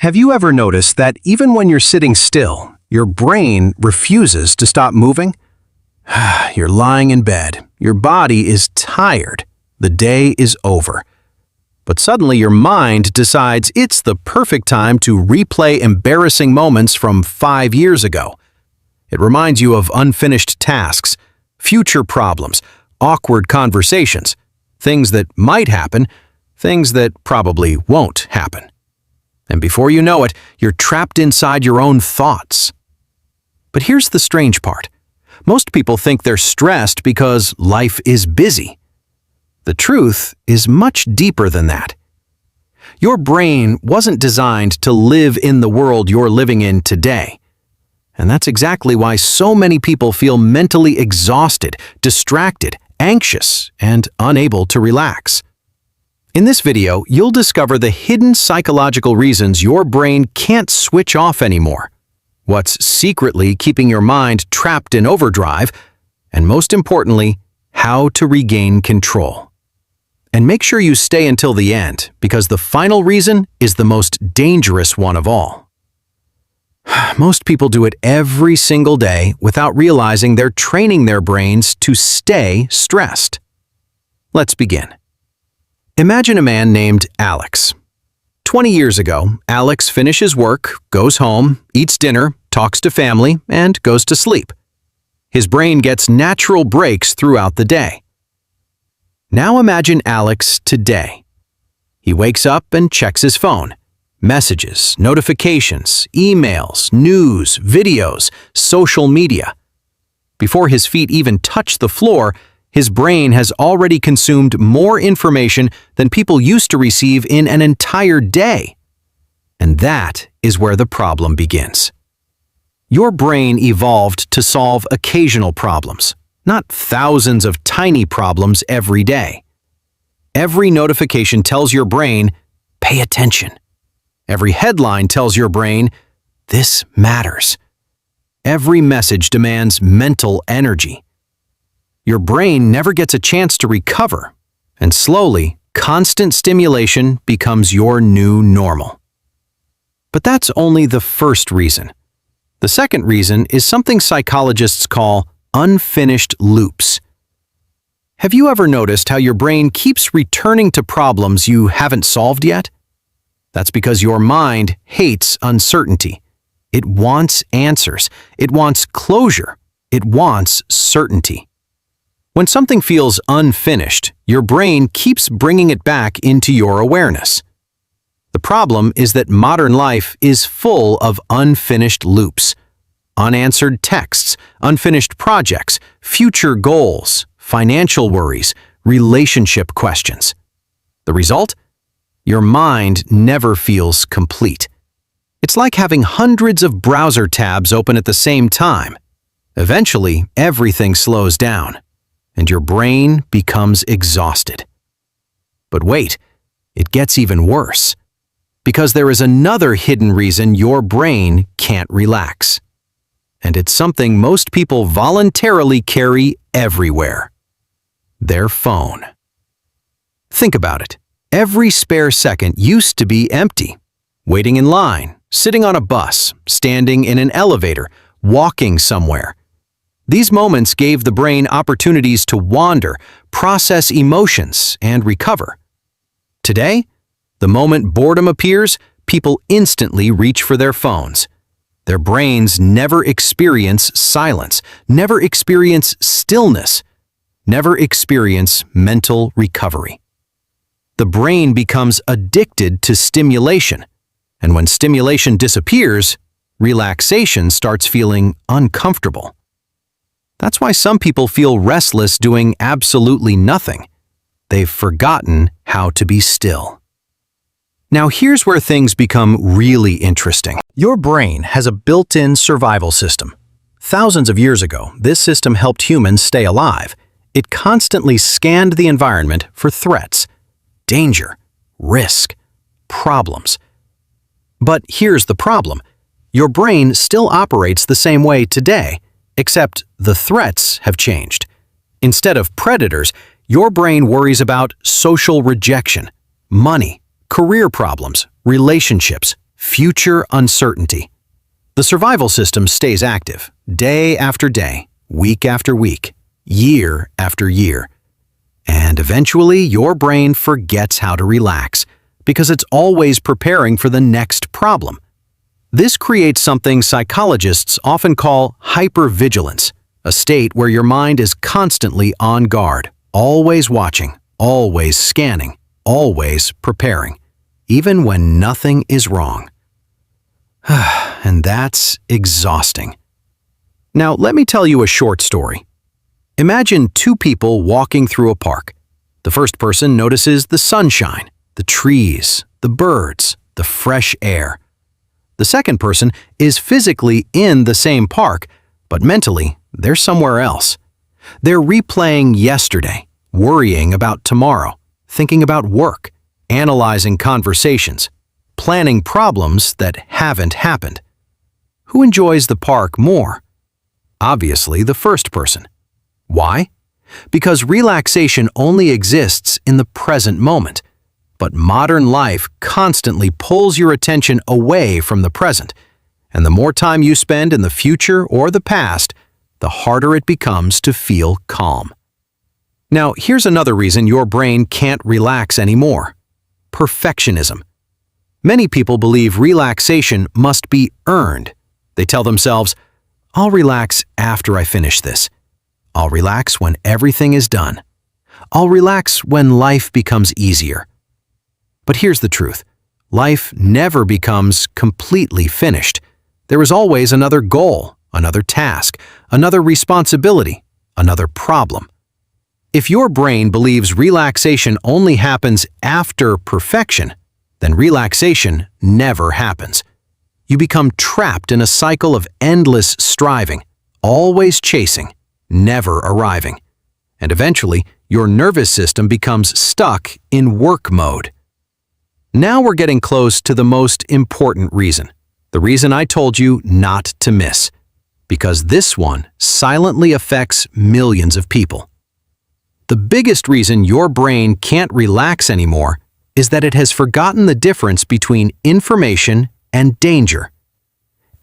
Have you ever noticed that even when you're sitting still, your brain refuses to stop moving? You're lying in bed, your body is tired, the day is over. But suddenly your mind decides it's the perfect time to replay embarrassing moments from 5 years ago. It reminds you of unfinished tasks, future problems, awkward conversations, things that might happen, things that probably won't happen. And before you know it, you're trapped inside your own thoughts. But here's the strange part. Most people think they're stressed because life is busy. The truth is much deeper than that. Your brain wasn't designed to live in the world you're living in today. And that's exactly why so many people feel mentally exhausted, distracted, anxious, and unable to relax. In this video, you'll discover the hidden psychological reasons your brain can't switch off anymore, what's secretly keeping your mind trapped in overdrive, and most importantly, how to regain control. And make sure you stay until the end, because the final reason is the most dangerous one of all. Most people do it every single day without realizing they're training their brains to stay stressed. Let's begin. Imagine a man named Alex. 20 years ago, Alex finishes work, goes home, eats dinner, talks to family, and goes to sleep. His brain gets natural breaks throughout the day. Now imagine Alex today. He wakes up and checks his phone. Messages, notifications, emails, news, videos, social media. Before his feet even touch the floor, his brain has already consumed more information than people used to receive in an entire day. And that is where the problem begins. Your brain evolved to solve occasional problems, not thousands of tiny problems every day. Every notification tells your brain, pay attention. Every headline tells your brain, this matters. Every message demands mental energy. Your brain never gets a chance to recover, and slowly, constant stimulation becomes your new normal. But that's only the first reason. The second reason is something psychologists call unfinished loops. Have you ever noticed how your brain keeps returning to problems you haven't solved yet? That's because your mind hates uncertainty. It wants answers. It wants closure. It wants certainty. When something feels unfinished, your brain keeps bringing it back into your awareness. The problem is that modern life is full of unfinished loops. Unanswered texts, unfinished projects, future goals, financial worries, relationship questions. The result? Your mind never feels complete. It's like having hundreds of browser tabs open at the same time. Eventually, everything slows down, and your brain becomes exhausted. But wait, it gets even worse. Because there is another hidden reason your brain can't relax. And it's something most people voluntarily carry everywhere. Their phone. Think about it. Every spare second used to be empty. Waiting in line, sitting on a bus, standing in an elevator, walking somewhere. These moments gave the brain opportunities to wander, process emotions, and recover. Today, the moment boredom appears, people instantly reach for their phones. Their brains never experience silence, never experience stillness, never experience mental recovery. The brain becomes addicted to stimulation, and when stimulation disappears, relaxation starts feeling uncomfortable. That's why some people feel restless doing absolutely nothing. They've forgotten how to be still. Now here's where things become really interesting. Your brain has a built-in survival system. Thousands of years ago, this system helped humans stay alive. It constantly scanned the environment for threats, danger, risk, problems. But here's the problem. Your brain still operates the same way today, except the threats have changed. Instead of predators, your brain worries about social rejection, money, career problems, relationships, future uncertainty. The survival system stays active, day after day, week after week, year after year. And eventually, your brain forgets how to relax because it's always preparing for the next problem. This creates something psychologists often call hypervigilance, a state where your mind is constantly on guard, always watching, always scanning, always preparing, even when nothing is wrong. And that's exhausting. Now, let me tell you a short story. Imagine two people walking through a park. The first person notices the sunshine, the trees, the birds, the fresh air. The second person is physically in the same park, but mentally, they're somewhere else. They're replaying yesterday, worrying about tomorrow, thinking about work, analyzing conversations, planning problems that haven't happened. Who enjoys the park more? Obviously, the first person. Why? Because relaxation only exists in the present moment. But modern life constantly pulls your attention away from the present. And the more time you spend in the future or the past, the harder it becomes to feel calm. Now, here's another reason your brain can't relax anymore. Perfectionism. Many people believe relaxation must be earned. They tell themselves, "I'll relax after I finish this. I'll relax when everything is done. I'll relax when life becomes easier." But here's the truth. Life never becomes completely finished. There is always another goal, another task, another responsibility, another problem. If your brain believes relaxation only happens after perfection, then relaxation never happens. You become trapped in a cycle of endless striving, always chasing, never arriving. And eventually, your nervous system becomes stuck in work mode. Now we're getting close to the most important reason, the reason I told you not to miss, because this one silently affects millions of people. The biggest reason your brain can't relax anymore is that it has forgotten the difference between information and danger.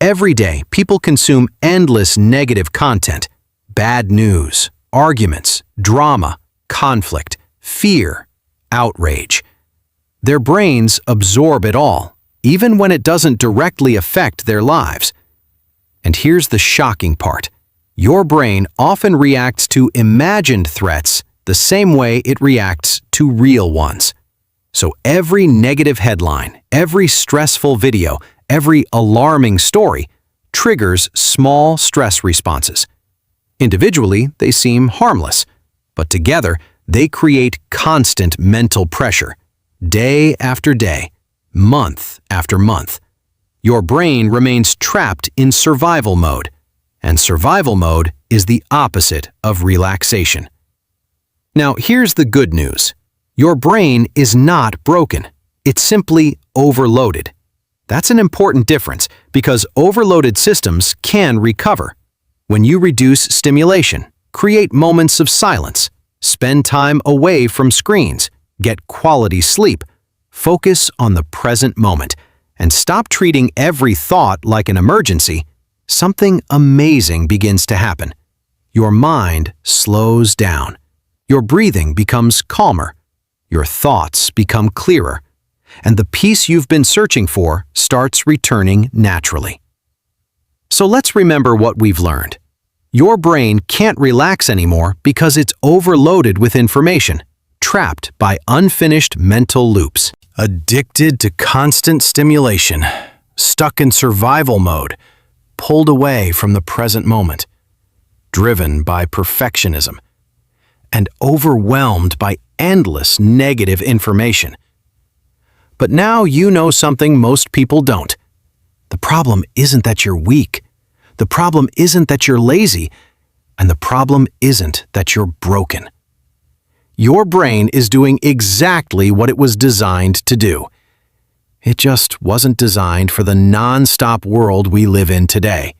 Every day, people consume endless negative content, bad news, arguments, drama, conflict, fear, outrage. Their brains absorb it all, even when it doesn't directly affect their lives. And here's the shocking part. Your brain often reacts to imagined threats the same way it reacts to real ones. So every negative headline, every stressful video, every alarming story triggers small stress responses. Individually, they seem harmless, but together, they create constant mental pressure, day after day, month after month. Your brain remains trapped in survival mode, and survival mode is the opposite of relaxation. Now, here's the good news. Your brain is not broken. It's simply overloaded. That's an important difference because overloaded systems can recover. When you reduce stimulation, create moments of silence, spend time away from screens, get quality sleep, focus on the present moment, and stop treating every thought like an emergency, something amazing begins to happen. Your mind slows down. Your breathing becomes calmer. Your thoughts become clearer. And the peace you've been searching for starts returning naturally. So let's remember what we've learned. Your brain can't relax anymore because it's overloaded with information, trapped by unfinished mental loops. Addicted to constant stimulation, stuck in survival mode, pulled away from the present moment, driven by perfectionism, and overwhelmed by endless negative information. But now you know something most people don't. The problem isn't that you're weak. The problem isn't that you're lazy. And the problem isn't that you're broken. Your brain is doing exactly what it was designed to do. It just wasn't designed for the non-stop world we live in today.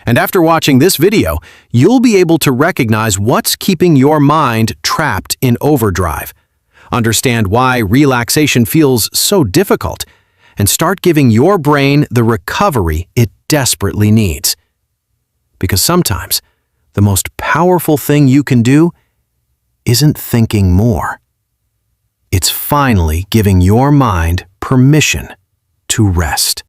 And after watching this video, you'll be able to recognize what's keeping your mind trapped in overdrive, understand why relaxation feels so difficult, and start giving your brain the recovery it desperately needs. Because sometimes, the most powerful thing you can do isn't thinking more. It's finally giving your mind permission to rest.